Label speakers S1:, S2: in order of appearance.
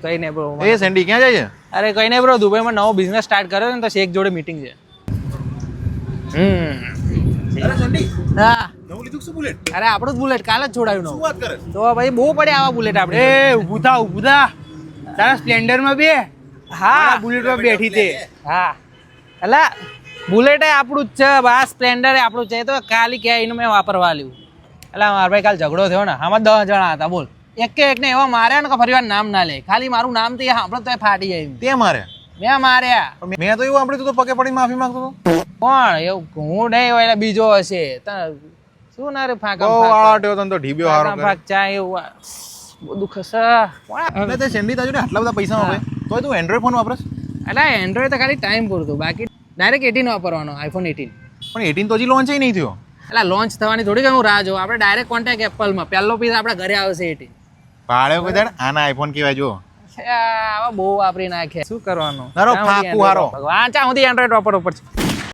S1: કઈ નહીં બ્રો.
S2: એ સેન્ડી ક્યાં જાય છે?
S1: અરે કઈ નહીં બ્રો, દુબઈમાં નવો બિઝનેસ સ્ટાર્ટ કર્યો છે ને તો શેખ જોડે મીટિંગ છે.
S2: અરે સેન્ડી
S1: હા
S2: નવું લીધું શું બુલેટ?
S1: અરે આપણું જ બુલેટ કાલે જ છોડાયું
S2: શું
S1: નવું.
S2: વાત કરે?
S1: તો ભાઈ બહુ પડે આવા બુલેટ આપણે.
S3: એ ઊભું થા તારા સ્પ્લેન્ડર માં બે
S1: હા
S3: બુલેટ માં બેઠી તે.
S1: હા એટલે બુલેટ આપણું જ છે, બસ સ્પ્લેન્ડર આપણું છે. તો ખાલી ક્યાં એનું મેં વાપરવા લ્યું. એટલે મારા ભાઈ કાલ ઝઘડો થયો ને, આમાં 10 જણા હતા બોલ. એક ને એવા માર્યા ને કે ફરી વાર નામ ના લે. ખાલી મારું નામ તો એ સાંભળો તો ફાટી જાય.
S2: તે મારે
S1: મેં માર્યા.
S2: મેં તો એવું આપણે તો પગે પડી માફી માંગતો હતો.
S1: કોણ એવું? હું નહીં હોય એટલે બીજો હશે. શું ના રે ફાંકા
S2: બહુ આટ્યો તને તો ઢીબ્યો હારો કરે.
S1: ફાંક ચા એવું બધું ખસે.
S2: એટલે તે સેન્ડી તાજુ આટલા બધા પૈસા આવે તોય તું એન્ડ્રોઈડ ફોન વાપરસ?
S1: એટલે એન્ડ્રોઈડ તો ખાલી ટાઈમ પૂરતું, બાકી ડાયરેક્ટ 18 વાપરવાનો, આઈફોન 18.
S2: પણ 18 તો હજી લોન્ચ નહીં થયો.
S1: એટલે લોન્ચ થવાની થોડી હું રાહ જોઉં. આપણે ડાયરેક્ટ કોન્ટેક્ટ એપલમાં પહેલો પીસ આપણે ઘરે આવશે 18.
S2: ભાડે કોઈ દાડ આના આઈફોન કેવાય જો.
S1: આવા બહુ વાપરી નાખે, શું કરવાનું?
S2: હારો ફાકુ હારો.
S1: ભગવાન ચા સુધી એન્ડ્રોઈડ વાપરવો પડશે.